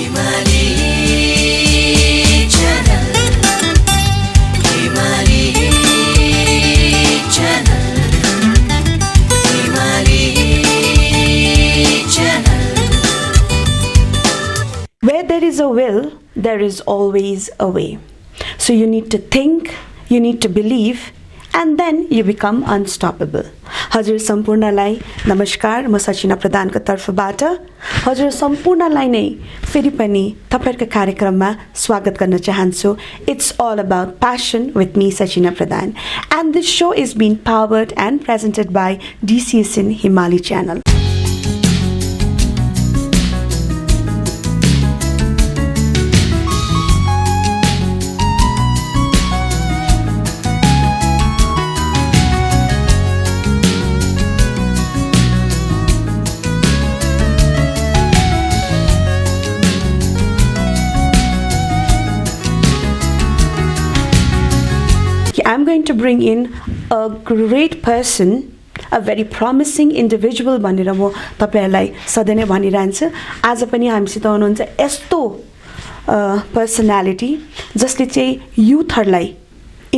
Himali channel, Himali channel, Himali channel. Where there is a will, there is always a way. So you need to think, you need to believe, and then you become unstoppable. हजुर सम्पूर्णलाई नमस्कार, म सचिना प्रधानको तर्फबाट हजुर सम्पूर्णलाई नै फेरि पनि तपाईहरुको कार्यक्रममा स्वागत गर्न चाहन्छु. It's all about passion with me, Sachina Pradhan, and this show is being powered and presented by DCSN Himali channel. I'm going to bring in a great person, a very promising individual भनेर म तपाईहरुलाई सधैँ नै भनिरहन्छु. आज पनि हामीसित हुनुहुन्छ यस्तो personality जसले चाहिँ युथहरुलाई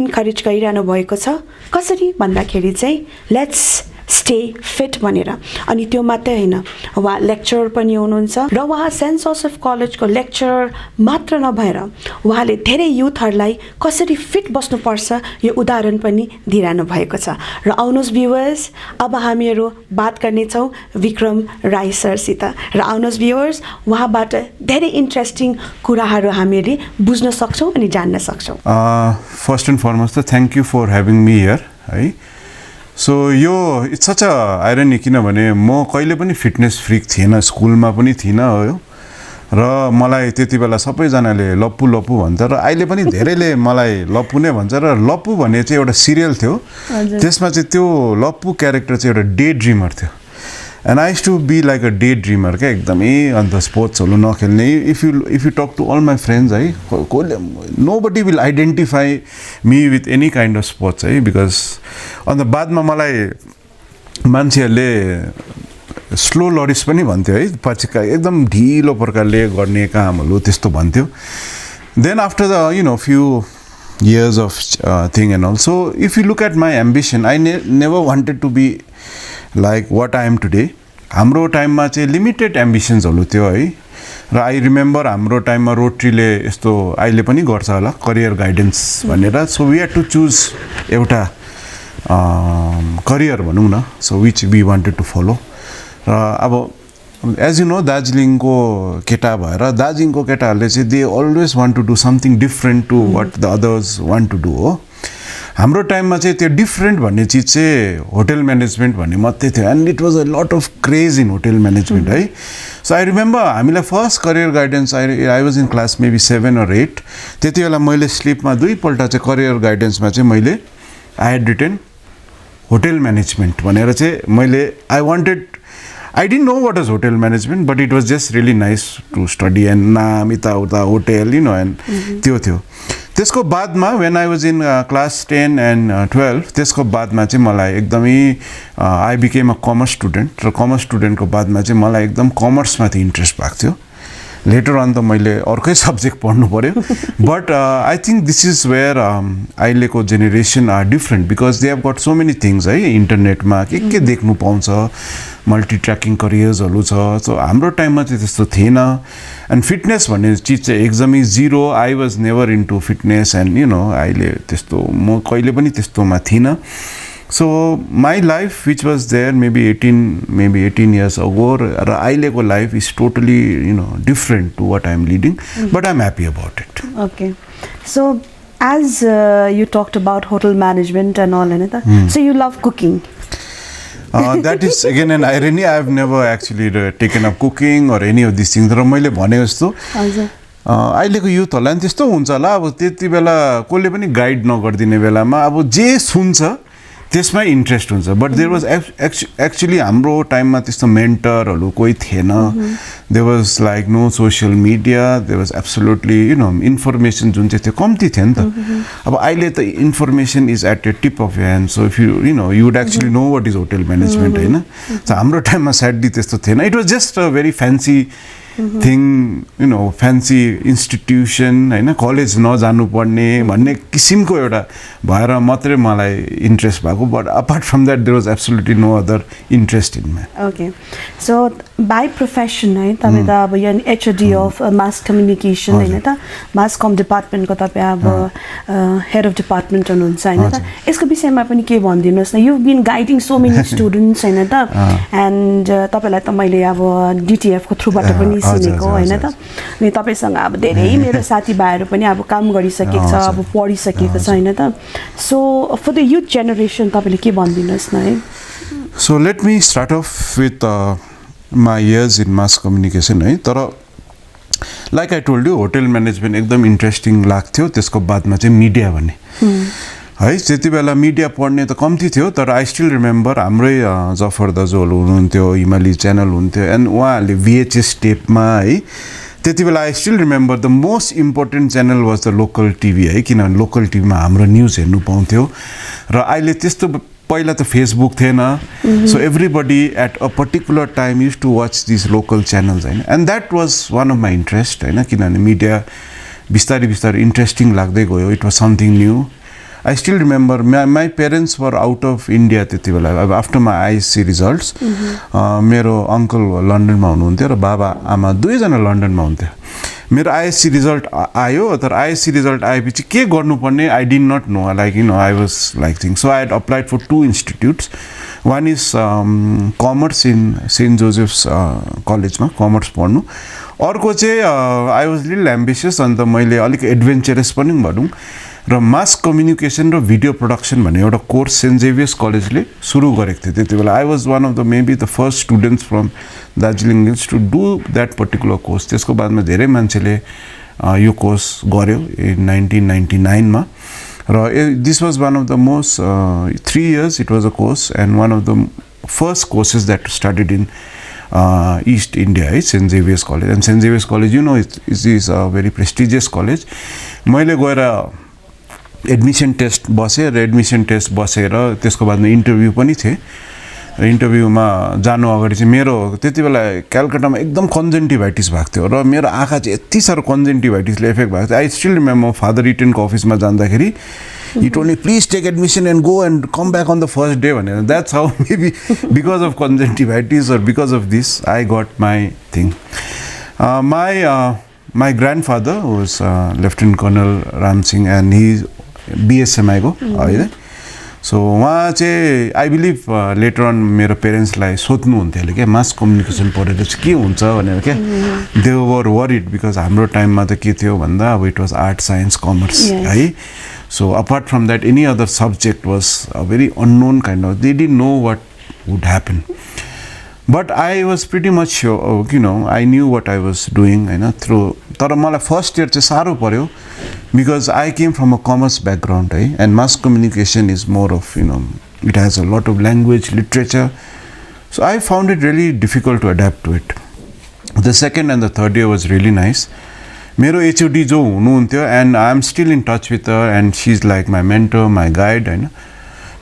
इन्करेज गरिरहनु भएको छ. कसरी भन्दाखेरि चाहिँ लेट्स स्टे फिट भनेर. अनि त्यो मात्रै हैन, उहाँ लेक्चरर पनि हुनुहुन्छ र उहाँ सेन्ट जोसेफ कलेजको लेक्चरर मात्र नभएर उहाँले धेरै युथहरुलाई कसरी फिट बस्नुपर्छ यो उदाहरण पनि दिइरहनु भएको छ. र आउनुहोस् भ्युअर्स, अब हामीहरु बात गर्ने छौं विक्रम राई सरसित. र आउनुहोस् भ्युअर्स, उहाँबाट धेरै इन्ट्रेस्टिङ कुराहरु हामीले बुझ्न सक्छौं अनि जान्न सक्छौं. First and foremost thank you for having me here है. सो यो इट्स सच अ आइरनी, किनभने म कहिले पनि फिटनेस फ्रिक थिएन, स्कुलमा पनि थिएन हो. र मलाई त्यति बेला सबैजनाले लप्पु लप्पु भन्छ र अहिले पनि धेरैले मलाई लप्पु नै भन्छ. र लप्पु भन्ने चाहिँ एउटा सिरियल थियो, त्यसमा चाहिँ त्यो लप्पु क्यारेक्टर चाहिँ एउटा डे ड्रिमर थियो. And I used to be like a day dreamer क्या, एकदमै. अन्त स्पोर्ट्सहरू नखेल्ने. If you talk to all my friends है, कसले nobody will identify me with any kind of sports है. बिकज अन्त बादमा मलाई मान्छेहरूले स्लो लरिस पनि भन्थ्यो है, पछिका एकदम ढिलो प्रकारले गर्ने कामहरू त्यस्तो भन्थ्यो. Then after the few years of thing and also if you look at my ambition, I never wanted to be like what I am today. हाम्रो टाइममा चाहिँ लिमिटेड एम्बिसन्सहरु थियो है. र आई रिमेम्बर हाम्रो टाइममा रोटरीले यस्तो अहिले पनि गर्छ होला करियर गाइडेन्स भनेर. So we had to choose एउटा करियर भनौं न, so which we wanted to follow. र अब एज यु नो, दार्जिलिङको केटा भएर दार्जिलिङको केटाहरूले चाहिँ they always want to do something different to what the others want to do हो. हाम्रो टाइममा चाहिँ त्यो डिफरेन्ट भन्ने चिज चाहिँ होटल म्यानेजमेन्ट भन्ने मात्रै थियो. And it was a lot of craze in hotel management है. सो आई रिमेम्बर हामीलाई first career guidance, I was in class maybe 7 or 8. त्यति बेला मैले स्लिपमा दुईपल्ट चाहिँ करियर गाइडेन्समा चाहिँ मैले I had written hotel management भनेर चाहिँ मैले I didn't know what was hotel management, but it was just really nice to study and naam ita uta hotel, and त्यो थियो. त्यसको बादमा when I was in class 10 and 12, त्यसको बादमा चाहिँ मलाई एकदमै I became a commerce student. र कमर्स स्टुडेन्टको बादमा चाहिँ मलाई एकदम कमर्समा थियो इन्ट्रेस्ट भएको थियो. लेटर अन त मैले अर्कै सब्जेक्ट पढ्नु पर्यो. But I think this is where अहिलेको generation are different because they have got so many things है. इन्टरनेटमा के देख्नु पाउँछ, मल्टी ट्र्याकिङ करियर्सहरू छ. सो हाम्रो टाइममा चाहिँ त्यस्तो थिएन. एन्ड फिटनेस भन्ने चिज चाहिँ एकदमै zero. I was never into fitness and अहिले त्यस्तो म कहिले पनि त्यस्तोमा थिइनँ. So my life, which was there maybe 18 years ago, र अहिलेको life is totally different to what I'm leading, but I'm happy about it. Okay, so as you talked about hotel management and all, so you love cooking. That is again an irony. I've never actually taken up cooking or any of these things. र मैले भने जस्तो अहिलेको युथहरूलाई त्यस्तो हुन्छ होला. अब त्यति बेला कसले पनि गाइड नगरिदिने बेलामा अब जे सुन्छ त्यसमै इन्ट्रेस्ट हुन्छ. बट देयर वाज एक्चुअली हाम्रो टाइममा त्यस्तो मेन्टरहरू कोही थिएन. There was like no social media. There was absolutely information जुन चाहिँ थियो कम्ती थियो नि त. अब अहिले त information is at the tip of your hand. So if you would actually know what is hotel management होइन. सो हाम्रो टाइममा स्याडली त्यस्तो थिएन. It was just a very fancy thing you know fancy institution होइन कलेज नजानु पर्ने भन्ने किसिमको एउटा भएर मात्रै मलाई इन्ट्रेस्ट भएको but apart from that there was absolutely no other interest in me okay so by profession है तपाईँ त अब यहाँ एचओडी अफ मास कम्युनिकेसन होइन त मास कम डिपार्टमेन्टको तपाईँ अब हेड अफ डिपार्टमेन्ट हुनुहुन्छ होइन त यसको विषयमा पनि के भनिदिनुहोस् न you been guiding so many students होइन त एन्ड तपाईँलाई त मैले अब डिटिएफको थ्रुबाट पनि सुनेको होइन त अनि तपाईँसँग अब धेरै मेरो साथीभाइहरू पनि अब काम गरिसकेको छ अब पढिसकेको छ होइन त so for the youth generation तपाईँले के भनिदिनुहोस् न है so let me start off with my years in mass communication है तर like I told you hotel management एकदम इन्ट्रेस्टिङ लाग्थ्यो त्यसको बादमा चाहिँ मिडिया भन्ने है त्यति बेला मिडिया पढ्ने त कम्ती थियो तर आई स्टिल रिमेम्बर हाम्रै जफर दाजुहरू हुनुहुन्थ्यो हिमाली च्यानल हुन्थ्यो एन्ड उहाँहरूले VHS टेपमा है त्यति बेला I still remember the most important channel was the local TV है किनभने लोकल टिभीमा हाम्रो न्युज हेर्नु पाउँथ्यो र अहिले त्यस्तो पहिला त फेसबुक थिएन so everybody at a particular time use to watch this local channels होइन and that was one of my interest होइन किनभने मिडिया बिस्तारै बिस्तारै इन्ट्रेस्टिङ लाग्दै गयो it was something new I still remember my parents were out of India त्यति बेला अब आफ्टर माई ISC रिजल्ट्स मेरो अङ्कल लन्डनमा हुनुहुन्थ्यो र बाबा आमा दुवैजना लन्डनमा हुन्थ्यो मेरो ISC रिजल्ट आयो तर ISC रिजल्ट आएपछि के गर्नुपर्ने I did not know like you know I was like thing so I had applied for 2 institutes one is commerce in Saint Joseph's कलेजमा कमर्स पढ्नु अर्को चाहिँ आई वाज लिटल एम्बिसियस अन्त मैले अलिक एडभेन्चरस पनि भनौँ र मास कम्युनिकेसन र भिडियो प्रोडक्सन भन्ने एउटा कोर्स सेन्ट जेभियर्स कलेजले सुरु गरेको थियो त्यति बेला I was one of the maybe the first students from Darjeeling hills to do that particular course त्यसको बादमा धेरै मान्छेले यो कोर्स गर्यो इन 1999 मा र this was one of the most 3 years it was a course and one of the first courses that started in East India है Saint Xavier's College and Saint Xavier's College you know is a very prestigious college मैले गएर admission test बसेँ र admission test बसेर त्यसको बादमा interview पनि थिएँ र इन्टरभ्यूमा जानु अगाडि चाहिँ मेरो त्यति बेला क्यालकाटामा एकदम कन्जन्टिभाइटिस भएको थियो र मेरो आँखा चाहिँ यति साह्रो कन्जन्टिभाइटिसले इफेक्ट भएको थियो आई स्टिल रिमेम्बर फादर रिटनको अफिसमा जाँदाखेरि he told me please take admission and go and come back on the first day भनेर that's how maybe because of conjunctivitis or because of this I got my thing my grandfather was Lieutenant Colonel Ram Singh and he BSMI को है so उहाँ चाहिँ I believe later on मेरो पेरेन्ट्सलाई सोध्नुहुन्थ्यो अरे क्या mass communication पढेर चाहिँ के हुन्छ भनेर क्या दे वर वरिड बिकज हाम्रो टाइममा त के थियो भन्दा अब it was art science commerce है so apart from that any other subject was a very unknown kind of they didn't know what would happen but I was pretty much sure you know I knew what I was doing होइन through तर मलाई first year चाहिँ साह्रो पऱ्यो because I came from a commerce background है and mass communication is more of you know it has a lot of language literature so I found it really difficult to adapt to it the second and the third year was really nice मेरो HOD जो हुनुहुन्थ्यो and I am still in touch with her and she is like my mentor my guide होइन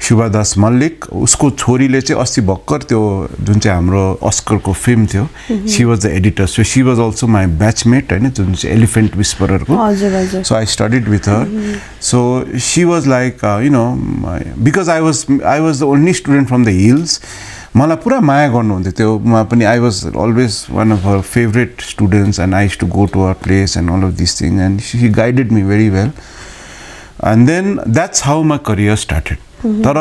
शुभादास मल्लिक उसको छोरीले चाहिँ अस्ति भर्खर त्यो जुन चाहिँ हाम्रो अस्करको फिल्म थियो she was the editor so she was also my batchmate होइन जुन चाहिँ एलिफेन्ट विस्पररको so I studied with her so she was like you know because I was the only student from the hills मलाई पुरा माया गर्नुहुन्थ्यो त्यो उहाँ पनि I was always one of her favourite students and I used to go to her place and all of this thing and she guided me very well and then that's how my career started तर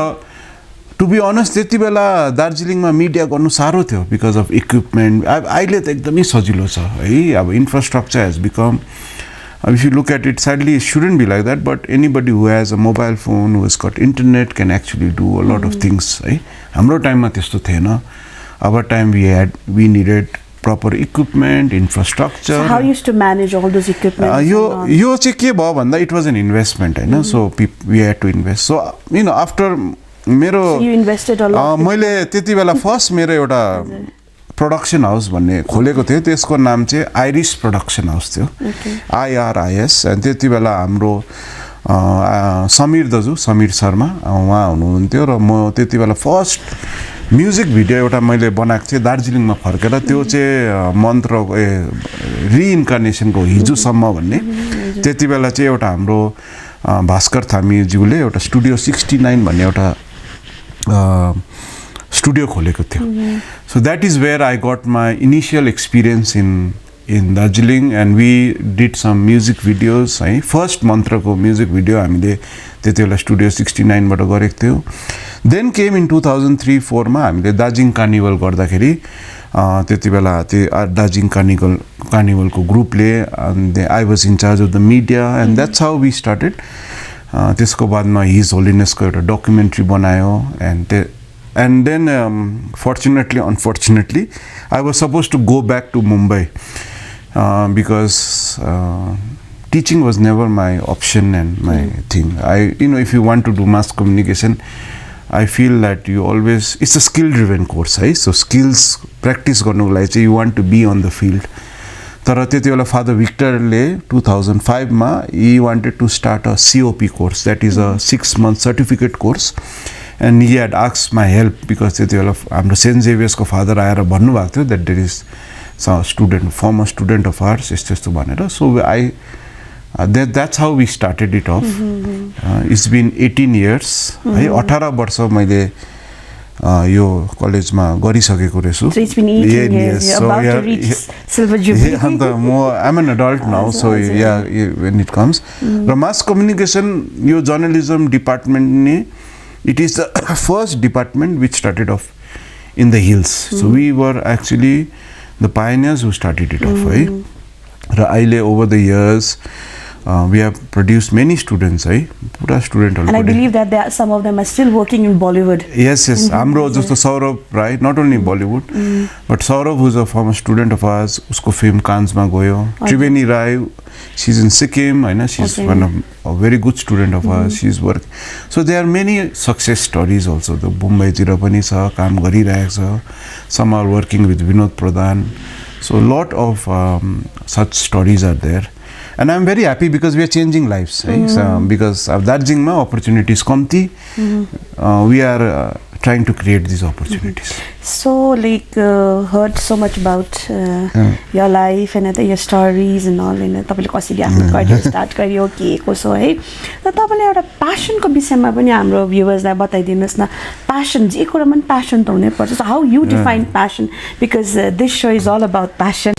to be honest त्यति बेला दार्जिलिङमा media गर्नु साह्रो थियो because of equipment अहिले त एकदमै सजिलो छ है अब infrastructure has become if you look at it sadly it shouldn't be like that but anybody who has a mobile phone who has got internet can actually do a lot of things है हाम्रो टाइममा त्यस्तो थिएन our time we needed proper equipment infrastructure so how used to manage all those equipment यो चाहिँ के भयो भन्दा it was an investment हैन so we had to invest so you know after मेरो you invested a lot मैले त्यति बेला फर्स्ट मेरो एउटा प्रोडक्सन हाउस भन्ने खोलेको थियो त्यसको नाम चाहिँ आइरिस प्रोडक्सन हाउस थियो IRIS अनि त्यति बेला हाम्रो समीर दाजु समीर शर्मा उहाँ हुनुहुन्थ्यो र म त्यति बेला फर्स्ट म्युजिक भिडियो एउटा मैले बनाएको थिएँ दार्जिलिङमा फर्केर त्यो चाहिँ मन्त्रको रिइन्कार्नेसनको हिजोसम्म भन्ने त्यति बेला चाहिँ एउटा हाम्रो भास्कर थामीज्यूले एउटा स्टुडियो 69 भन्ने एउटा स्टुडियो खोलेको थियो so that is where I got my initial experience in Darjeeling and we did some music videos है फर्स्ट मन्त्रको म्युजिक भिडियो हामीले त्यति बेला स्टुडियो 69 बाट गरेको थियौँ देन केम इन 2003-04 मा हामीले दार्जिलिङ कार्निभल गर्दाखेरि त्यति बेला त्यो दार्जिलिङ कार्निभलको ग्रुपले I was in charge of the media and that's how we started त्यसको बादमा हिज होलिनेसको एउटा डकुमेन्ट्री बनायो and then fortunately unfortunately I was supposed to go back to Mumbai because teaching was never my option and my thing. If you want to do mass communication, I feel that you always, it's a skill driven course, right? So skills practice गर्नुको लागि चाहिँ you want to be on the field. तर त्यति बेला father विक्टरले 2005 मा he wanted to start a COP course, that is a 6-month certificate course. And he had asked my help because त्यति बेला हाम्रो सेन्ट जेभियर्सको फादर आएर भन्नुभएको थियो that there is some student, former student of ours यस्तो यस्तो भनेर so that's how we started it off. It's been 18 years है 18 वर्ष मैले यो कलेजमा गरिसकेको रहेछु. So it's been 18 years. You're about to reach silver jubilee. अन्त I'm an adult now, so when it comes र mass communication यो journalism department नि it is the first department which started off in the hills. So we were actually the pioneers who started it off. र अहिले over the years we have produced many students pura student and I believe that some of them are still working in Bollywood. Yes hamro jasto Saurabh right not only Bollywood but Saurabh who's a former student of ours usko film Cannes ma gayo. Triveni Rai she's in Sikkim she's one of a very good student of ours. She's work so there are many success stories also. The Mumbai tira pani cha kaam gariraeko cha. Some are working with Vinod Pradhan, so a lot of such stories are there. And I'm very happy because we are changing lives. Because of Darjeeling opportunities kamti, we are trying to create these opportunities. So heard so much about your life and your stories and all. तपाईले कसरी आफ्नो career start गरियो के कसो है र तपाईले एउटा प्यासनको विषयमा पनि हाम्रो भ्युअर्सलाई बताइदिनुस् न. प्यासन जे कुरामा पनि प्यासन त हुनै पर्छ. So how you define passion, because this show is all about passion.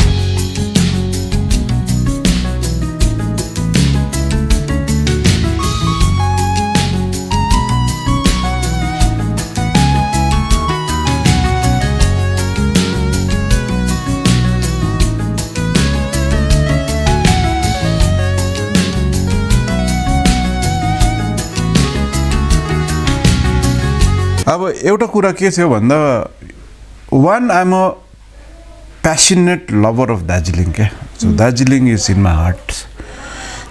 अब एउटा कुरा के थियो भन्दा one I'm a passionate lover of Darjeeling के. So Darjeeling is in my heart.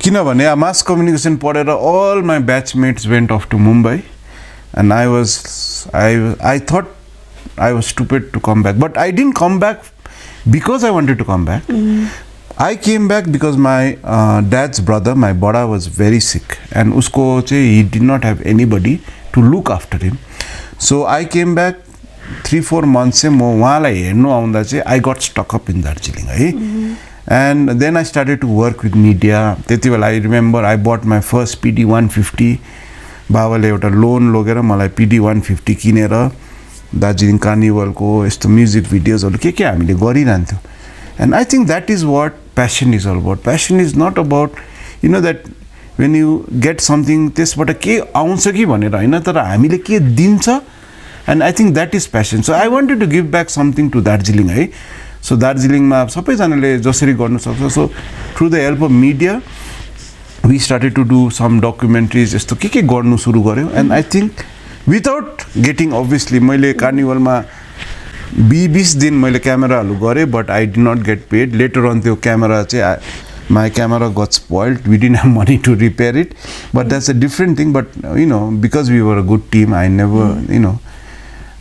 किनभने mass communication पढेर all my batchmates went off to Mumbai and I thought I was stupid to come back, but I didn't come back because I wanted to come back. I came back because my dad's brother, my bada, was very sick and usko he did not have anybody to look after him. So I came back 3-4 months म उहाँलाई हेर्नु आउँदा चाहिँ I got stuck up in Darjeeling है. And then I started to work with media. त्यति बेला I remember I bought my first PD 150. बाबाले एउटा लोन लगेर मलाई PD 150 किनेर दार्जिलिङ कार्निभलको यस्तो म्युजिक भिडियोजहरु के हामीले गरिरहन्थ्यौं. And I think that is what passion is all about. Passion is not about that when you get something त्यसबाट के आउँछ कि भनेर हैन तर हामीले के दिन्छ. And I think that is passion. So I wanted to give back something to Darjeeling है. So दार्जिलिङमा सबैजनाले जसरी गर्न सक्छ. So through the help of media we started to do some documentaries यस्तो के गर्नु सुरु गर्यो. And I think without getting, obviously मैले कार्निभलमा 20 दिन मैले क्यामेराहरु गरे but I did not get paid. Later on त्यो क्यामेरा चाहिँ my camera got spoiled. We didn't have money to repair it, but that's a different thing. But because we were a good team, I never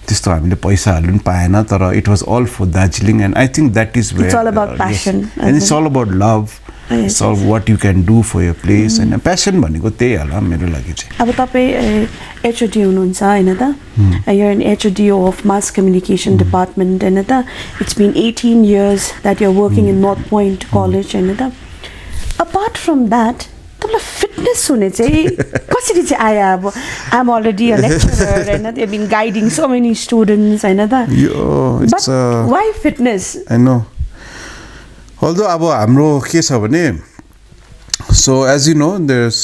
त्यस्तो हामीले पैसाहरु पनि पाएन तर it was all for Darjeeling. And I think that is where it's all about passion. Yes. And it's all about love. It's all what you can do for your place होइन passion भनेको त्यही होला मेरो लागि चाहिँ अब तपाईँ HOD हुनुहुन्छ होइन त you're an HOD of mass communication department होइन त it's been 18 years that you're working in North Point College होइन त apart from that तपाईँलाई फिटनेस हुने चाहिँ कसरी चाहिँ आयो अब I'm already a lecturer होइन त you've been guiding so many students होइन त but why fitness I know although अब हाम्रो के छ भने so as you know there's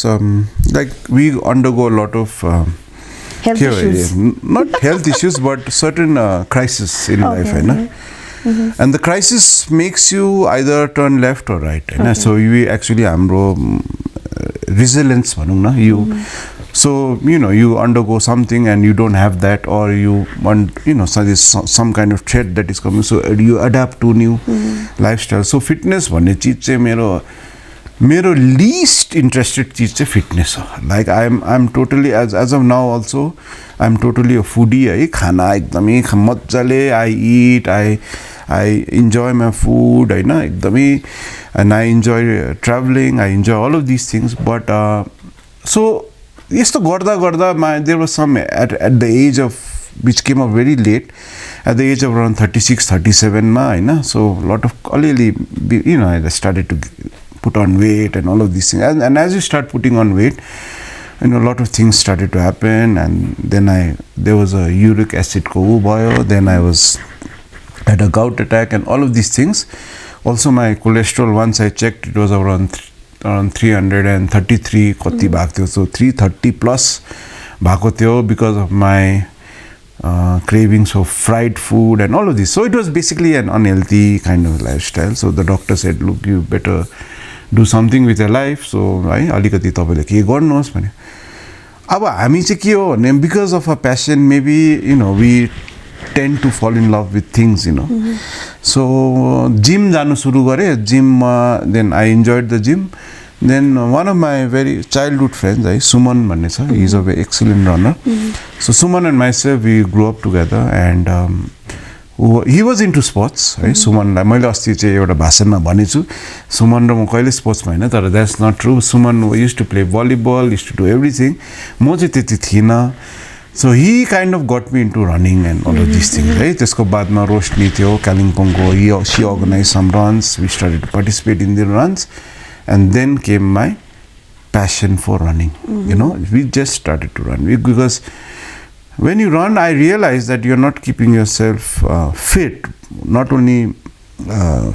like we undergo a lot of health issues not health issues but certain crisis in life होइन and the crisis makes you either turn left or right होइन so we actually हाम्रो resilience भनौँ न you so you know you undergo something and you don't have that or you want you know so there's some kind of threat that is coming so you adapt to new lifestyle so fitness भन्ने चीज चाहिँ मेरो least interested चीज चाहिँ fitness हो like I'm totally as of now also I'm totally a foodie है खाना एकदमै मज्जाले I eat I enjoy my food होइन एकदमै and I enjoy traveling I enjoy all of these things but so यस्तो गर्दा गर्दा there was some at the age of which came up very late at the age of around 36-37 मा होइन so lot of अलिअलि you know I started to put on weight and all of these things and as you start putting on weight you know a lot of things started to happen and then there was a uric acid ko bhayo then I had a gout attack and all of these things also my cholesterol once I checked it was around 333 कति भएको थियो so 330 plus भएको थियो because of my cravings for fried food and all of this so it was basically an unhealthy kind of lifestyle so the doctor said look you better do something with your life so है अलिकति तपाईले के गर्नुहोस् भने अब हामी चाहिँ के हो भने because of a passion maybe you know we tend to fall in love with things you know so gym जानु सुरु गरे gym then I enjoyed the gym then one of my very childhood friends है सुमन भन्ने छ he is a very excellent runner so Suman and myself we grew up together and he was into sports है सुमनलाई मैले अस्ति चाहिँ एउटा भाषणमा भनेछु सुमन र म कहिले स्पोर्ट्समा हैन तर that's not true Suman used to play volleyball used to do everything म चाहिँ त्यति थिइनँ so he kind of got me into running and all of these things है त्यसको बादमा रोशनी थियो कालिम्पोङको she organized some runs we started to participate in the runs and then came my passion for running you know we just started to run because when you run I realized that you're not keeping yourself fit not only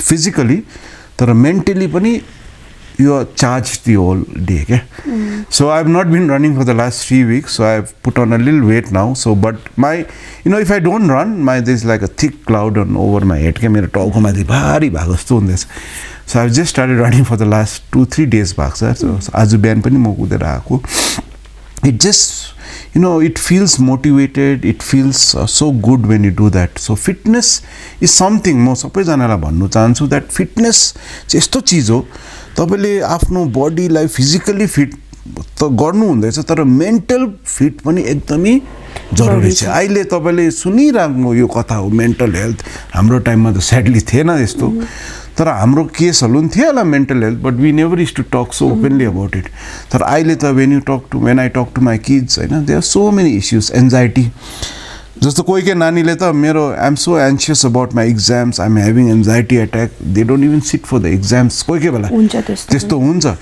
physically but mentally pani you are charged the whole day okay? So I've not been running for the last 3 weeks so I've put on a little weight now so but my you know if I don't run there's like a thick cloud over my head के मेरो टाउको माथि भारी भएको जस्तो हुँदैछ so I've just started running for the last 2-3 days back sir so आज बिहान पनि म कुदेर आएको it just you know it feels motivated it feels so good when you do that so fitness is something म सबैजनालाई भन्नु चाहन्छु that fitness चाहिँ यस्तो चीज हो तपाईले आफ्नो बडीलाई फिजिकली फिट त गर्नु हुँदैछ तर मेन्टल फिट पनि एकदमै जरुरी छ अहिले तपाईले सुनिराख्नु यो कथा हो मेन्टल हेल्थ हाम्रो टाइममा त सैडली थिएन यस्तो तर हाम्रो केसहरु नि थियो होला mental health but we never used to talk so openly about it तर अहिले त when I talk to my kids हैन there are so many issues anxiety जस्तो कोही के नानीले त मेरो I'm so anxious about my exams I'm having anxiety attack they don't even sit for the exams कोही के बेला हुन्छ त्यस्तो हुन्छ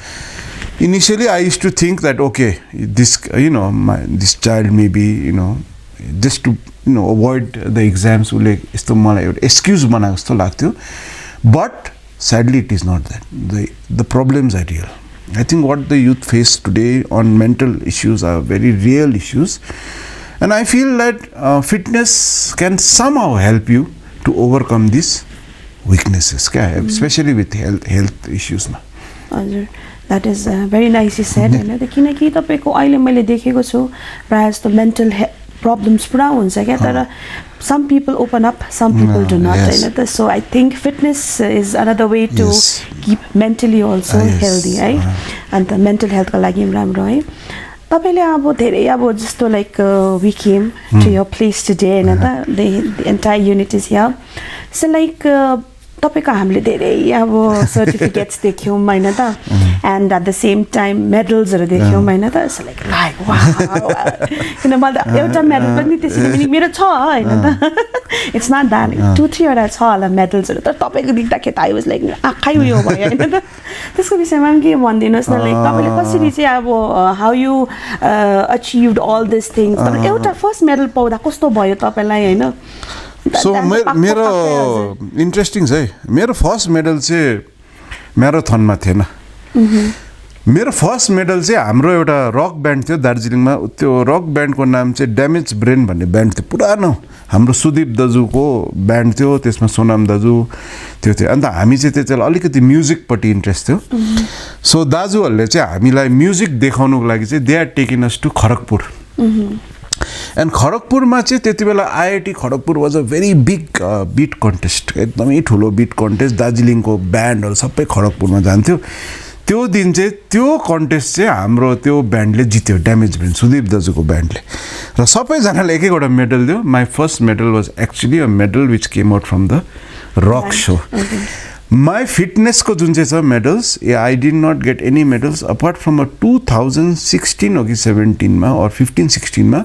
initially I used to think that okay this you know this child maybe you know just to you know avoid the exams उले यस्तो मलाई एउटा एक्सक्युज बनाएको जस्तो लाग्थ्यो but sadly it is not that the problems are real I think what the youth face today on mental issues are very real issues and I feel that fitness can somehow help you to overcome these weaknesses especially with health issues ma हजुर that is very nicely said हैन त किनकि तपाईको अहिले मैले देखेको छु प्राय जस्तो मेन्टल problems पुरा हुन्छ क्या तर some people open up some people do not हैन त so I think fitness is another way to keep mentally also healthy है and the mental health को लागि राम्रो है तपाईले अब धेरै अब जस्तो like we came to your place today हैन त the entire unit is here so like तपाईको हामीले धेरै अब सर्टिफिकेट्स देख्यौँ हैन त and at the same time मेडल्सहरु देख्यौँ हैन त सो लाइक वाउ किन मलाई एउटा मेडल पनि त्यसरी पनि मेरो छ हैन त इट्स नट द्याट 2-3 वटा छ होला मेडल्सहरु तर तपाईको देख्दाखेरि आई वाज लाइक आँखै उयो भयो हैन त त्यसको विषयमा पनि के भनिदिनुस् न लाइक तपाईले कसरी चाहिँ अब how you achieved all this things तर एउटा फर्स्ट मेडल पाउँदा कस्तो भयो तपाईलाई हैन सो मेरो इन्ट्रेस्टिङ छ है मेरो फर्स्ट मेडल चाहिँ म्याराथनमा थिएन मेरो फर्स्ट मेडल चाहिँ हाम्रो एउटा रक ब्यान्ड थियो दार्जिलिङमा त्यो रक ब्यान्डको नाम चाहिँ ड्यामेज ब्रेन भन्ने ब्यान्ड थियो पुरानो हाम्रो सुदीप दाजुको ब्यान्ड थियो त्यसमा सोनाम दाजु त्यो थियो अन्त हामी चाहिँ त्यतिबेला अलिकति म्युजिकपट्टि इन्ट्रेस्ट थियो सो दाजुहरूले चाहिँ हामीलाई म्युजिक देखाउनुको लागि चाहिँ they are taking us to Kharagpur and खडगपुरमा चाहिँ त्यति बेला IIT Kharagpur was a very big bit contest एकदमै ठुलो बिट कन्टेस्ट दार्जिलिङको ब्यान्डहरू सबै खडगपुरमा जान्थ्यो त्यो दिन चाहिँ त्यो कन्टेस्ट चाहिँ हाम्रो त्यो ब्यान्डले जित्यो ड्यामेज ब्रेन सुदीप दाजुको ब्यान्डले र सबैजनाले एक एकवटा मेडल दियो my first medal was actually a medal which came out from the rock so my फिटनेसको जुन चाहिँ छ medals I did not get any medals apart from 2016 हो कि 17मा और 15-16मा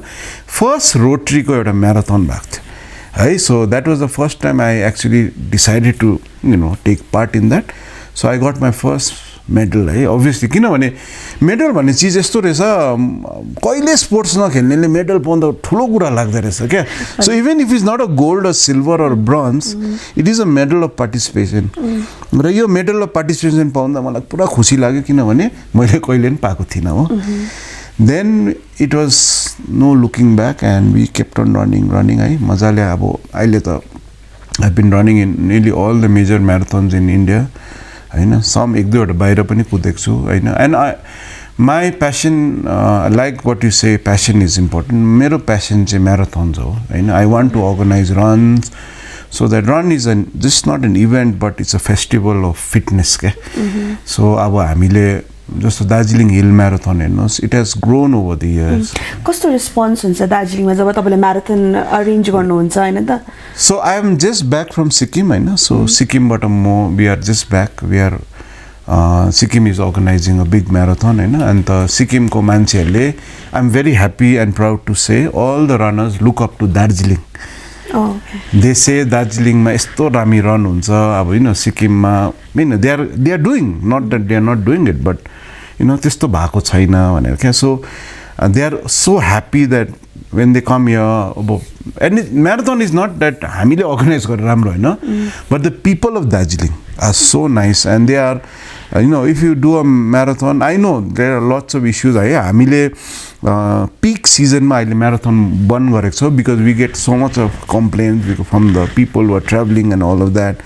फर्स्ट रोटरीको एउटा म्याराथन भएको थियो है so that was the first time I actually decided to take part in that so I got my first medal है obviously किनभने medal भन्ने चिज यस्तो रहेछ कहिले स्पोर्ट्स नखेल्नेले मेडल पाउँदा ठुलो कुरा लाग्दो रहेछ क्या so even if is not a gold or silver or bronze it is a medal of participation र यो मेडल अफ पार्टिसिपेसन पाउँदा मलाई पुरा खुसी लाग्यो किनभने मैले कहिले पनि पाएको थिइनँ हो then it was no looking back and we kept on running है मजाले अब अहिले त I been running in nearly all the major marathons in India हैन सम एक दुईवटा बाहिर पनि कुदेको छु हैन and my passion like what you say passion is important मेरो प्यासन चाहिँ म्याराथन्स हो हैन I want to organise runs so that run is an just not an event but it's a festival of fitness क्या so अब हामीले जस्तो Darjeeling hill marathon हेर्नुहोस् it has grown over the years कस्तो रेस्पोन्स हुन्छ दार्जिलिङमा जब तपाईँले म्याराथन अरेन्ज गर्नुहुन्छ हैन त so I am just back from Sikkim हैन सो सिक्किमबाट म we are just back we are Sikkim is organising a big marathon हैन अन्त सिक्किमको मान्छेहरूले I am very happy and proud to say all the runners look up to Darjeeling they say दार्जिलिङमा यस्तो दामी रन हुन्छ अब होइन सिक्किममा होइन they are doing not that they are not doing it but त्यस्तो भएको छैन भनेर क्या so they are so happy that when they come here अब and marathon is not that हामीले अर्गनाइज गरेर राम्रो होइन but the people of Darjeeling are so nice and they are if you do a marathon I no there are lots of issues है हामीले peak सिजनमा अहिले marathon बन्द गरेको छ because we get so much of complaints from the people who are travelling and all of that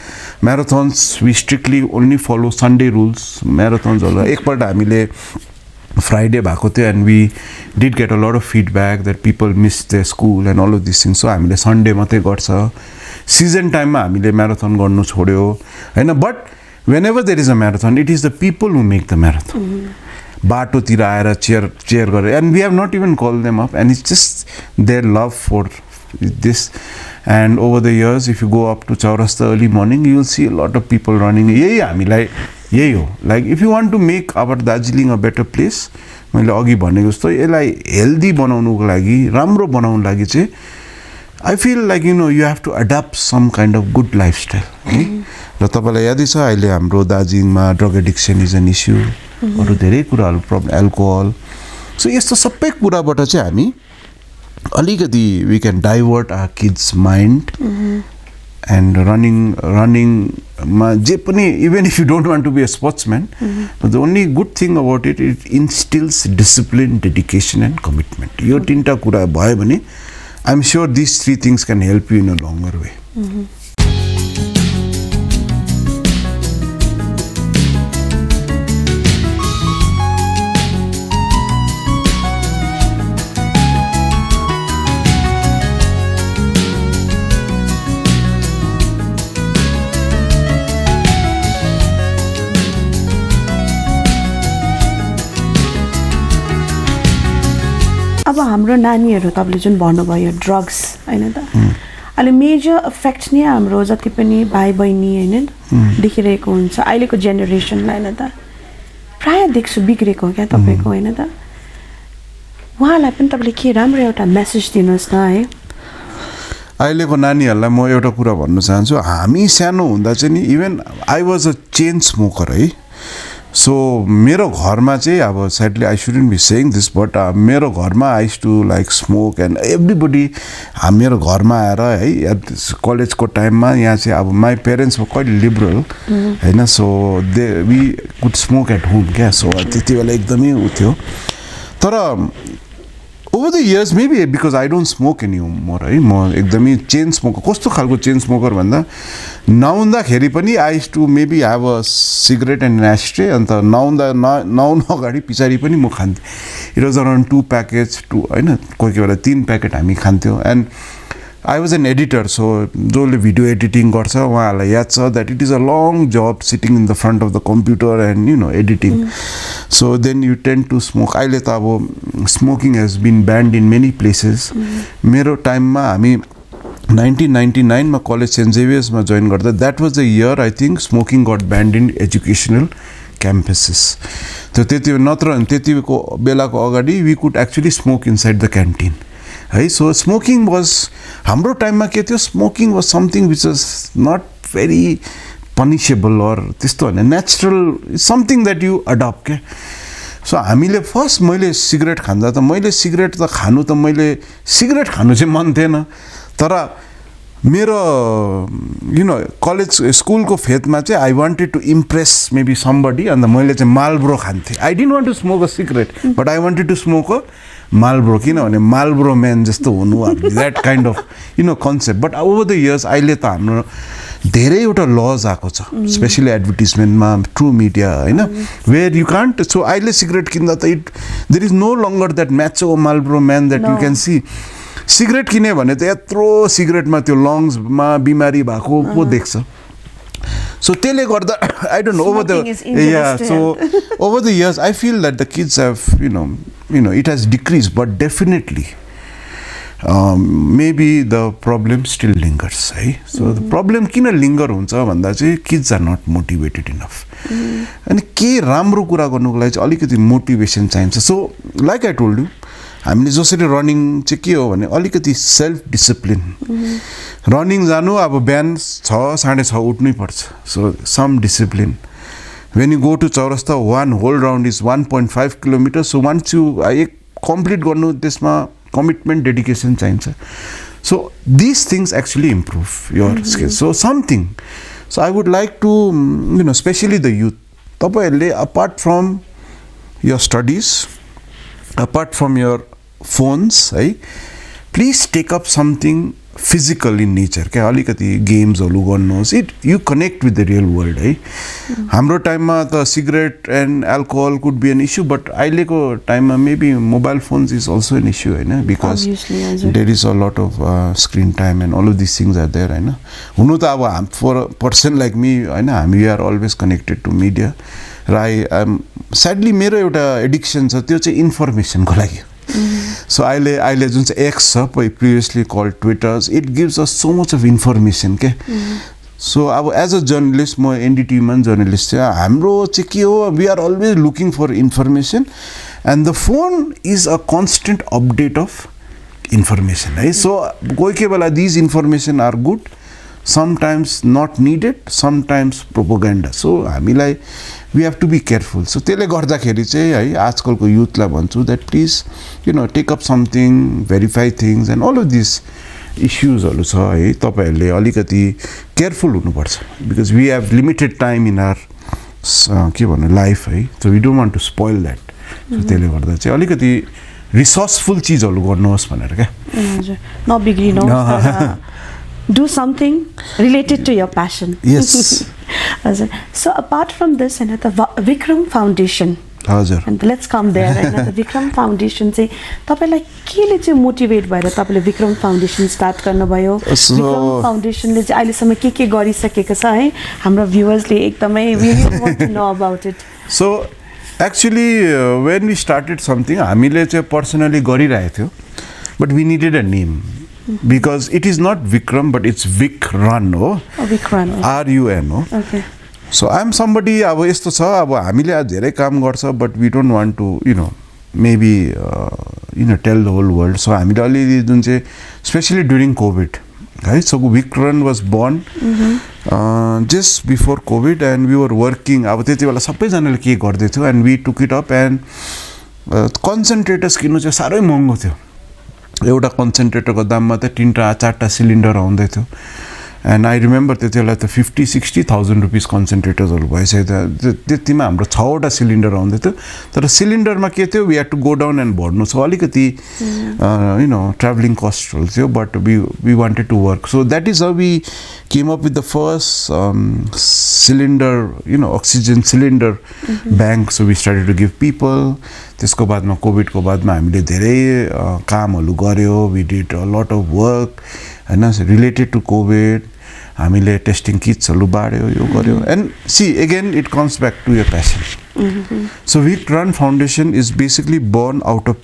marathons we strictly only follow Sunday rules म्याराथन्सहरू एकपल्ट हामीले फ्राइडे भएको थियो and we did get a lot of feedback that people miss the school and all of this things so हामीले Sunday मात्रै गर्छ season टाइममा हामीले म्याराथन गर्नु छोड्यो होइन but whenever there is a marathon, it is the people who make the marathon. बाटोतिर आएर cheer गरेर and we have not even called them up and it's just their love for this and over the years if you go up to Chaurasta early morning you will see a lot of people running यही हामीलाई यही हो like if you want to make our Darjeeling a better place मैले अघि भनेको जस्तो यसलाई healthy बनाउनुको लागि राम्रो बनाउनुको लागि चाहिँ I feel like you have to adapt some kind of good lifestyle र तपाईलाई यादै छ अहिले हाम्रो दार्जिलिङमा drug addiction is an issue अरू धेरै कुराहरू प्रब्लम एल्कोहल सो यस्तो सबै कुराबाट चाहिँ हामी अलिकति we can divert our kids mind and रनिङमा जे पनि even if you don't want to be a sportsman the only good thing about it it instils discipline dedication and commitment यो तिनवटा कुरा भयो भने I am sure this 3 things can help you in a longer way अब हाम्रो नानीहरू तपाईले जुन भन्नुभयो ड्रग्स हैन त अहिले मेजर इफेक्ट नै हाम्रो जति पनि भाइ बहिनी होइन देखिरहेको हुन्छ अहिलेको जेनेरेसनलाई होइन त प्रायः देख्छु बिग्रेको क्या तपाईँको होइन त उहाँलाई पनि तपाईँले के राम्रो एउटा मेसेज दिनुहोस् न है अहिलेको नानीहरूलाई म एउटा कुरा भन्न चाहन्छु हामी सानो हुँदा चाहिँ नि even I was a chain smoker है सो मेरो घरमा चाहिँ अब sidely I shouldn't be saying this but मेरो घरमा I used to like smoke and everybody मेरो घरमा आएर है कलेजको टाइममा यहाँ चाहिँ अब माई पेरेन्ट्स क्वाइट लिबरल होइन so they we could smoke at home क्या सो त्यति बेला एकदमै उ थियो तर over the years maybe because I don't smoke any more है म एकदमै चेन स्मोकर कस्तो खालको चेन स्मोकर भन्दा नहुँदाखेरि पनि I used to maybe have a cigarette and ashtray अन्त नहुनु अगाडि पछाडि पनि म खान्थेँ इट वाज अराउन्ड 2 प्याकेज होइन कोही बेला 3 प्याकेट हामी खान्थ्यौँ and I was an editor so जसले भिडियो एडिटिङ गर्छ उहाँहरूलाई याद छ that it is a long job sitting in the front of the computer and you know editing so then you tend to smoke अहिले त अब smoking has been banned in many places मेरो टाइममा हामी 1999 मा कलेज सेन्ट जेभियर्समा join गर्दा that was the year I think smoking got banned in educational campuses त्यति नत्र त्यतिको बेलाको अगाडि we could actually smoke inside the canteen है सो स्मोकिङ वाज हाम्रो टाइममा के थियो smoking was something which was not very punishable or त्यस्तो होइन natural something that you adopt क्या सो हामीले फर्स्ट मैले सिगरेट खाँदा त मैले सिगरेट त खानु त मैले सिगरेट खानु चाहिँ मन थिएन तर मेरो यु नो कलेज स्कुलको फेदमा चाहिँ I wanted to impress maybe somebody अन्त मैले चाहिँ मालब्रो खान्थेँ I didn't want to smoke a cigarette but I wanted to smoke a Marlboro किनभने मालब्रो म्यान जस्तो हुनु that kind of you know concept but over the years अहिले त हाम्रो धेरैवटा लज आएको छ स्पेसली एडभर्टिजमेन्टमा थ्रु मिडिया होइन वेयर यु कान्ट सो अहिले सिगरेट किन्दा त it there is no longer that म्याचो Marlboro man that you can see cigarette किन्यो भने त यत्रो सिगरेटमा त्यो लङ्समा बिमारी भएको पो देख्छ सो त्यसले गर्दा I don't know over the so over the years I feel that the kids have you know it has decreased but definitely maybe the problem still lingers है so the problem किन लिङ्गर हुन्छ भन्दा चाहिँ kids are not motivated enough अनि के राम्रो कुरा गर्नुको लागि चाहिँ अलिकति मोटिभेसन चाहिन्छ so like I told you हामीले जसरी रनिङ चाहिँ के हो भने अलिकति सेल्फ डिसिप्लिन रनिङ जानु अब बिहान 6 साढे 6 उठ्नै पर्छ so some discipline when you go to Chaurasta one whole round is 1.5 kilometers so once you complete गर्नु त्यसमा commitment dedication चाहिन्छ so these things actually improve your skills so something so I would like to you know especially the youth तपाईहरुले apart from your studies apart from your phones है please take up something physical in nature क्या अलिकति गेम्सहरु गर्नुहोस् it you connect with the real world है हाम्रो टाइममा त cigarette and alcohol could be an issue but अहिलेको टाइममा maybe mobile phones is also an issue होइन because there is a lot of screen time and all of this things are there होइन हुनु त अब for a person like me होइन हामी are always connected to media र I sadly मेरो एउटा एडिक्सन छ त्यो चाहिँ इन्फर्मेसनको लागि सो अहिले जुन चाहिँ एक्स छ previously called Twitters it gives us so much of information के सो अब एज अ जर्नलिस्ट म एनडिटीमा जर्नलिस्ट चाहिँ हाम्रो चाहिँ के हो we are always looking for information and the phone is a constant update of information है सो कोही बेला these information are good sometimes not needed sometimes propaganda so हामीलाई we have to be careful so त्यसले गर्दाखेरि चाहिँ है आजकलको युथलाई भन्छु that please you know take up something verify things and all of this इस्युजहरू छ है तपाईँहरूले अलिकति केयरफुल हुनुपर्छ because we have limited time in our के भन्नु लाइफ है so we don't want to spoil that so त्यसले गर्दा चाहिँ अलिकति रिसोर्सफुल चिजहरू गर्नुहोस् भनेर क्या हजुर नबिग्रिनुहोस् do something related to your passion. Yes. So apart from this, and the VIKRAM Foundation. हजुर. And let's come there. And the VIKRAM Foundation चाहिँ तपाईलाई केले चाहिँ मोटिभेट भएर तपाईले VIKRAM Foundation स्टार्ट गर्नुभयो? VIKRAम Foundationले चाहिँ अहिलेसम्म के गरिसकेको छ है? हाम्रो भ्युअर्सले एकदमै we really want to know about it. So actually when we started something हामीले चाहिँ पर्सनली गरिरहेको थियो but we needed a name. because it is not Vikram but it's VIKRAM हो विक्रम RUN हो ओके So I'm somebody अब यस्तो छ अब हामीले आज धेरै काम गर्छ but we don't want to maybe tell the whole world so हामीले अलि जुन चाहिँ especially during COVID है so VIKRAM was born just before COVID and we were working अब त्यति बेला सबैजनाले के गर्दै थियो and we took it up and concentrators किन्नु चाहिँ साह्रै महँगो थियो एउटा कन्सन्ट्रेटरको दाममा त 3-4 सिलिन्डर आउँदै थियो And I remember त्यति बेला त 50,000-60,000 रुपिस कन्सन्ट्रेटर्सहरू भइसक्यो त्यतिमा हाम्रो 6वटा सिलिन्डर आउँदै थियो तर सिलिन्डरमा के थियो we had to go down and भर्नु छ अलिकति ट्राभलिङ कस्टहरू थियो but we wanted to work so that is how we came up with the first cylinder oxygen cylinder bank so we started to give people त्यसको बादमा कोभिडको बादमा हामीले धेरै कामहरू गऱ्यो we did a lot of work हैन related to COVID हामीले टेस्टिङ किट्सहरू बाड्यो यो गर्यो and see again it comes back to your passion so VIKRAM foundation is basically born out of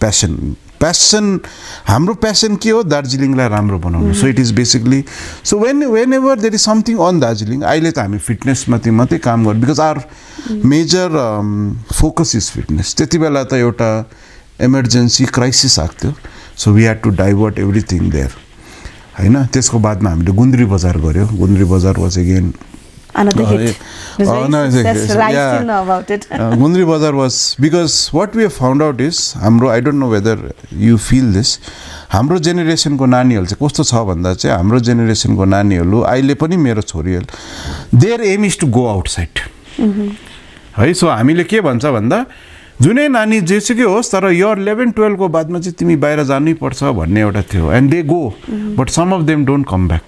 passion हाम्रो प्यासन के हो दार्जिलिङलाई राम्रो बनाउनु so it is basically so when ever there is something on Darjeeling अहिले त हामी फिटनेसमाथि मात्रै काम गर्छौँ because our major focus is fitness त्यति बेला त एउटा इमर्जेन्सी क्राइसिस आएको थियो so we had to divert everything there हैन त्यसको बादमा हामीले गुन्द्री बजार गर्यो Gundri Bazaar was again another hit that's right yeah. to know about it Gundri Bazar was because what we have found out is हाम्रो I don't know whether you feel this हाम्रो जेनेरेसनको नानीहरु चाहिँ कस्तो छ भन्दा चाहिँ हाम्रो जेनेरेसनको नानीहरु अहिले पनि मेरो छोरीहरु their aim is to go outside है सो हामीले के भन्छ भन्दा जुनै नानी जेसुकै होस् तर यो 11-12 को बादमा चाहिँ तिमी बाहिर जानै पर्छ भन्ने एउटा थियो and they go but some of them don't come back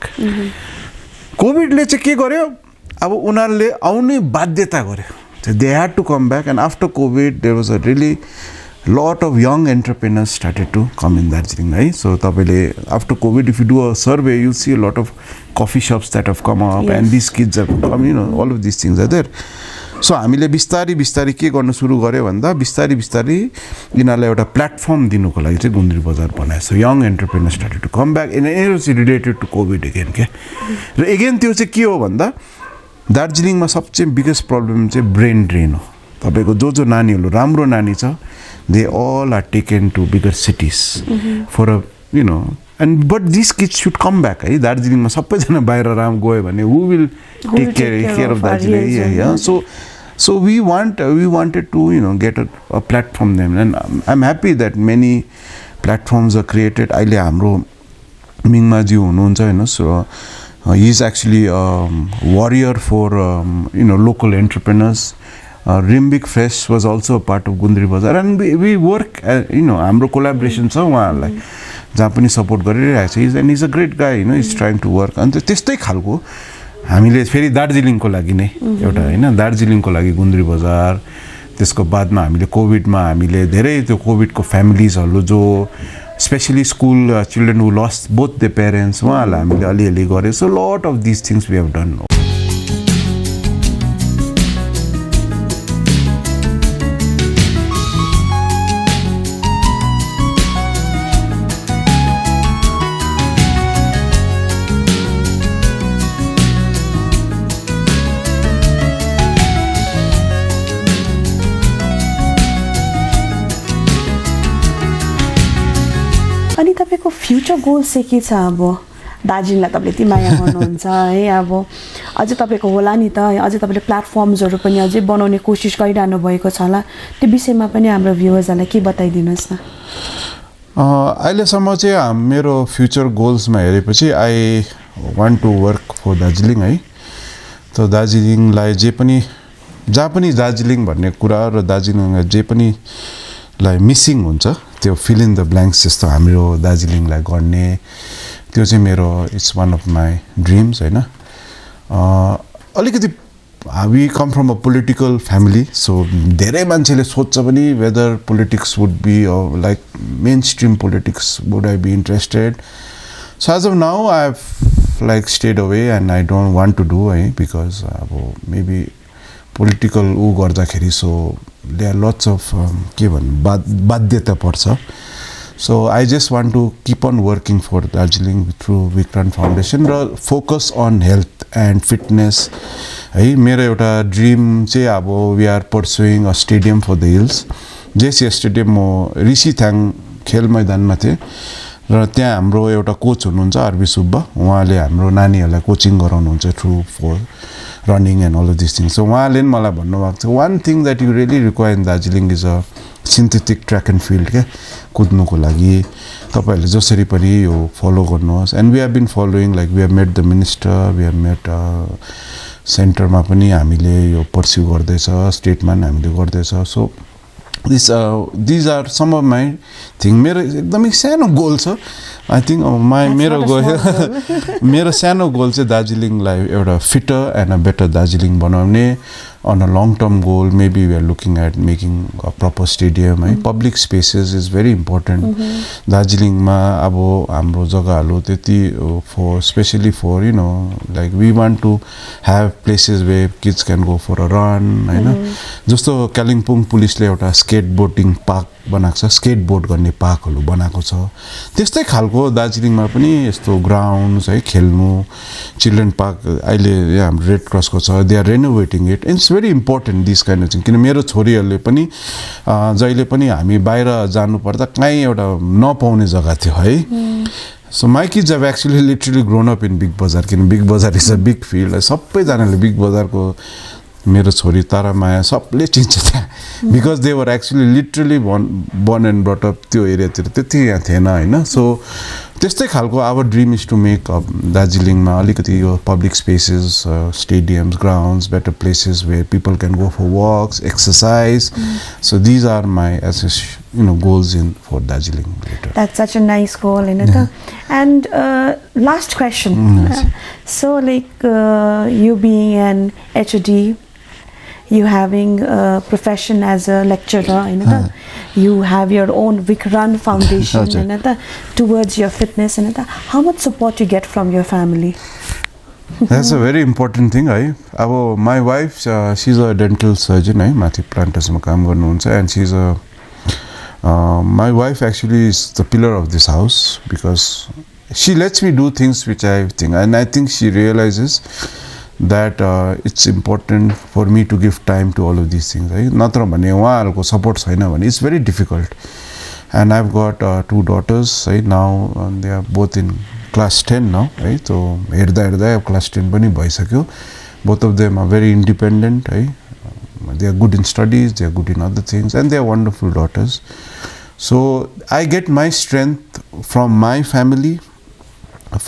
कोभिडले चाहिँ के गर्यो अब उनीहरूले आउने बाध्यता गर्यो they had to come back and after covid there was a really lot of young entrepreneurs started to come in Darjeeling है सो तपाईँले after covid if you do a survey you see a lot of coffee shops that have come up and this kids have com all of this things are there so हामीले बिस्तारै बिस्तारै के गर्न सुरु गऱ्यो भन्दा बिस्तारै बिस्तारै यिनीहरूलाई एउटा प्लेटफर्म दिनुको लागि चाहिँ गुन्द्री बजार बनायो so young entrepreneur started to come back and it was related to COVID again के र एगेन त्यो चाहिँ के हो भन्दा दार्जिलिङमा सबसे बिगेस्ट प्रब्लम चाहिँ ब्रेन ड्रेन हो तपाईँको जो नानीहरू राम्रो नानी छ they all are taken to bigger cities for a and but this kids should come back है दार्जिलिङमा सबैजना बाहिर गयो भने who will take care of Darjeeling so we wanted to get a platform them and I'm happy that many platforms are created अहिले हाम्रो मिङमा ज्यू हुनुहुन्छ हैन so he is actually a warrior for local entrepreneurs Rimbik Fresh was also a part of Gundri Bazar and we work हाम्रो collaboration छ उहाँहरुलाई जहाँ पनि सपोर्ट गरिरहेको छ and he's a great guy he's trying to work अन्त त्यस्तै खालको हामीले फेरि दार्जिलिङको लागि नै एउटा हैन दार्जिलिङको लागि गुन्द्री बजार त्यसको बादमा हामीले कोभिडमा हामीले धेरै त्यो कोभिडको फ्यामिलीजहरु जो specially school children who lost both the parents उहाँहरुलाई हामीले अलिअलि गरे so lot of this things we have done अनि तपाईको फ्युचर गोल्स चाहिँ के छ अब दार्जिलिङलाई तपाईले यति माया गर्नुहुन्छ है अब अझै तपाईको होला नि त अझै तपाईले प्लेटफर्म्सहरु पनि अझै बनाउने कोसिस गरिरहनु भएको छ होला त्यो विषयमा पनि हाम्रो भ्युअर्सहरुलाई के बताइदिनुस् न अहिलेसम्म चाहिँ मेरो फ्युचर गोल्समा हेरेपछि I want to work for Darjeeling है त दार्जिलिङलाई जे पनि जहाँ पनि दार्जिलिङ भन्ने कुरा र दार्जिलिङलाई जे पनि लाई मिसिङ हुन्छ त्यो फिल इन द ब्ल्याङ्क्स जस्तो हाम्रो दार्जिलिङलाई गर्ने त्यो चाहिँ मेरो it's one of my dreams हैन अलिकति we come from a political family so धेरै मान्छेले सोध्छ पनि whether politics would be like mainstream politics would I be interested so as of now I have like stayed away and I don't want to do है because अब maybe political गर्दाखेरि so there are lots of के भन्नु बाध्यता पर्छ So I just want to keep on working for Darjeeling through VIKRAM Foundation र focus on health and fitness है मेरो एउटा ड्रिम चाहिँ अब we are pursuing a stadium for the hills JC stadium म ऋषिथाङ खेल मैदानमा थिएँ र त्यहाँ हाम्रो एउटा कोच हुनुहुन्छ आरबी सुब्बा उहाँले हाम्रो नानीहरूलाई कोचिङ गराउनुहुन्छ through for running and all of this things so उहाँले नि मलाई भन्नुभएको छ one thing that you really require in Darjeeling is a synthetic track and field क्या कुद्नुको लागि तपाईँहरूले जसरी पनि यो फलो गर्नुहोस् and we have been following like we have met the minister we have met सेन्टरमा पनि हामीले यो पर्स्यु गर्दैछ स्टेटमा पनि हामीले गर्दैछ so these are some of my thing मेरो एकदमै सानो गोल छ आई थिङ्क मेरो सानो गोल चाहिँ दार्जिलिङलाई एउटा fitter and a better Darjeeling बनाउने on a long term goal maybe we are looking at making a proper stadium public spaces is very important Darjeeling ma abo hamro jagahharu त्यति for especially for you know like we want to have places where kids can go for a run हैन जस्तो कालिम्पोङ पुलिसले एउटा स्केटबोर्डिङ park बनाएको छ skateboard गर्ने पार्कहरु बनाएको छ त्यस्तै खालको दार्जिलिङमा पनि यस्तो ग्राउन्ड्स है खेल्नु चिल्ड्रेन पार्क अहिले हाम्रो रेड क्रसको छ they are renovating it it's very important this kind of thing किन मेरो छोरीहरूले पनि जहिले पनि हामी बाहिर जानु पर्दा कहीँ एउटा नपाउने जग्गा थियो है So my kids have actually literally grown up in Big Bazaar किन Big Bazaar is a big field सबैजनाले Big Bazaar को मेरो छोरी तारा माया सबले चिन्छ त्यहाँ because they were actually literally born and brought up त्यो एरियातिर त्यति यहाँ थिएन हैन सो त्यस्तै खालको our dream is to make दार्जिलिङमा अलिकति यो public spaces stadiums grounds better places where people can go for walks exercise so these are my goals in for Darjeeling later. That's such a nice goal and last question so like you being an HOD you having a profession as a lecturer you have your own VIKRAM Foundation towards your fitness how much support you get from your family? That's a very important thing my wife she's a dental surgeon माथि प्लान्टर्समा काम गर्नुहुन्छ and she's a my wife actually is the pillar of this house because she lets me do things which I think and I think she realizes that it's important for me to give time to all of these things नत्र भने उहाँहरुको support छैन भने it's very difficult and I've got two daughters now they are both in class 10 now so हेर्दा class 10 पनि भइसक्यो both of them are very independent they are good in studies they are good in other things and they are wonderful daughters so I get my strength from my family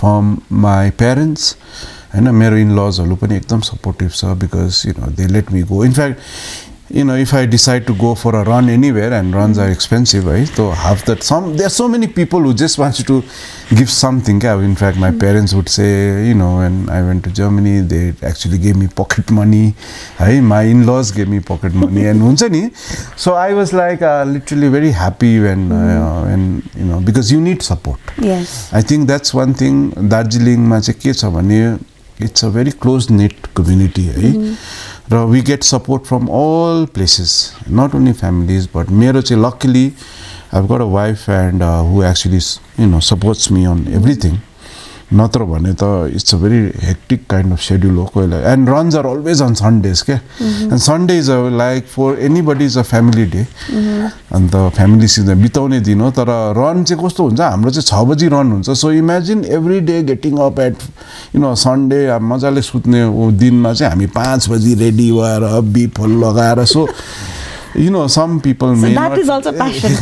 from my parents and मेरो in-laws हरु पनि एकदम supportive छ because they let me go in fact if I decide to go for a run anywhere and runs are expensive so have that there are so many people who just want to give something in fact my parents would say when I went to Germany they actually gave me pocket money my in-laws gave me pocket money and huncha ni so I was like literally very happy when because you need support yes I think that's one thing Darjeeling ma चाहिँ के छ भने it's a very close knit community we get support from all places not only families but मेरो चाहिँ luckily I've got a wife and who actually supports me on everything नत्र भने त it's a very hectic kind of schedule हो कोइला and runs are always on Sundays and Sundays are like for anybody is a family day and the family सित बिताउने दिन हो तर रन चाहिँ कस्तो हुन्छ हाम्रो चाहिँ 6 बजी रन हुन्छ so imagine every day getting up at Sunday मजाले सुत्ने दिनमा चाहिँ हामी 5 बजी रेडी भएर बिफल लगाएर so some people may that not is also passion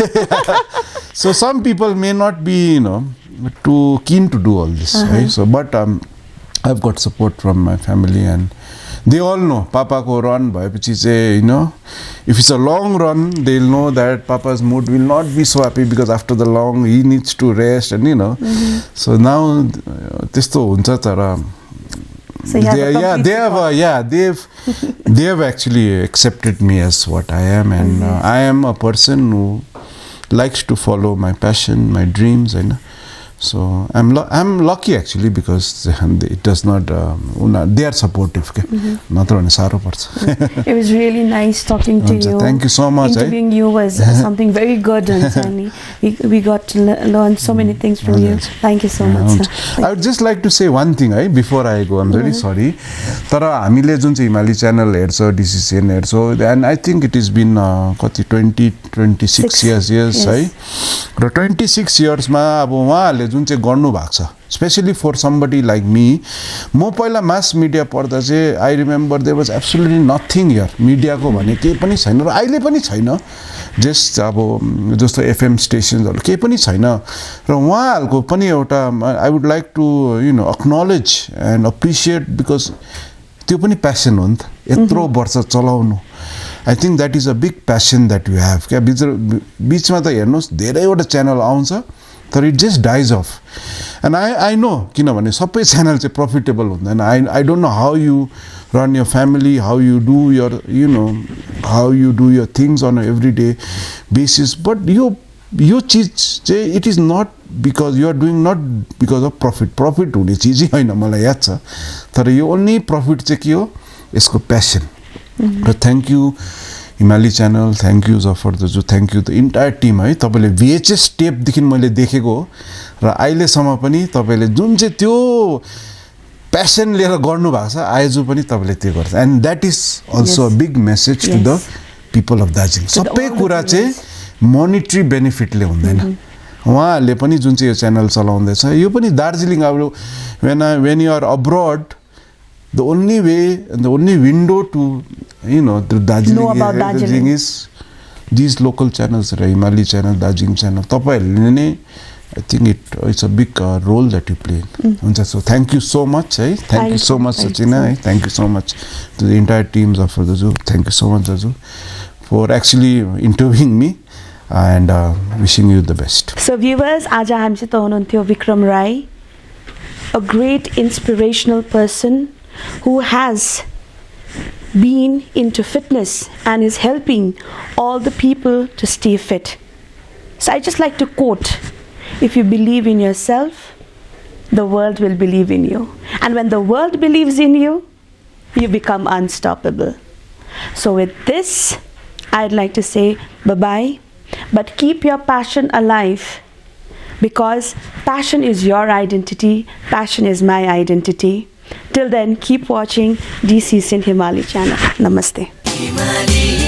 so some people may not be too keen to do all this so but I've got support from my family and they all know papa ko run bhayepachi chai if it's a long run they'll know that papa's mood will not be so happy because after the long he needs to rest and so now testo huncha tara so they have actually accepted me as what I am and I am a person who likes to follow my passion my dreams So I'm lucky actually because it does not they are supportive के नत्र भने साह्रो पर्छ. It was really nice talking to you. Thank you so much. Interviewing you was something very good, and we got to learn so many things from you. Thank you so much, sir. I would just like to say one thing before I go. I'm very sorry. तर हामीले जुन चाहिँ हिमाली channel हेर्छ, DCCN हेर्छ, and I think it has been 26 years है. र 26 years मा अब उहाँहरूले जुन चाहिँ गर्नु भएको छ, specially for somebody like me, म पहिला मास मिडिया पढ्दा चाहिँ I remember there was absolutely nothing here. मिडियाको भने केही पनि छैन र अहिले पनि छैन. जस्ट अब जस्तो एफएम स्टेसन्सहरू केही पनि छैन. र उहाँहरूको पनि एउटा I would like to acknowledge and appreciate, because त्यो पनि प्यासन हो नि त, यत्रो वर्ष चलाउनु. I think that is a big passion that you have क्या. बिचमा त हेर्नुहोस् धेरैवटा च्यानल आउँछ, तर it just dies off. And I know, किनभने सबै च्यानल चाहिँ प्रफिटेबल हुँदैन. I don't know how you run your family, how you do your how you do your things on a every day basis. But यो चिज चाहिँ it is not because you are doing not because of profit हुने चिजै होइन, मलाई याद छ. तर यो ओन्ली प्रफिट चाहिँ के हो, यसको प्यासन. र thank you Himali channel, thank you Jafar दाजु, thank you the entire team है. तपाईँले VHS टेपदेखि मैले देखेको हो र अहिलेसम्म पनि तपाईँले जुन चाहिँ त्यो प्यासन लिएर गर्नुभएको छ, आज पनि तपाईँले त्यो गर्छ. And that is also a big message to the people of Darjeeling. सबै कुरा चाहिँ मोनिटरी बेनिफिटले हुँदैन. उहाँहरूले पनि जुन चाहिँ यो च्यानल चलाउँदैछ, यो पनि दार्जिलिङ अब when you are abroad, the only way and the only window to the Darjeeling is these local channels, Himali channel, Darjeeling channel. Tapaharule I think it's a big role that you play. So thank you so much. Thank you so much, Sachina. Thank you so much to the entire teams of the zoo. Thank you so much, Dazu, for actually interviewing me and wishing you the best. So viewers, आज हामीसित हुनुहुन्थ्यो Vikram Rai, a great inspirational person who has been into fitness and is helping all the people to stay fit. So I just like to quote, if you believe in yourself, the world will believe in you. And when the world believes in you, you become unstoppable. So with this, I'd like to say bye-bye, but keep your passion alive, because passion is your identity, passion is my identity. Till then, keep watching DCCN Himali channel. Namaste. Himali.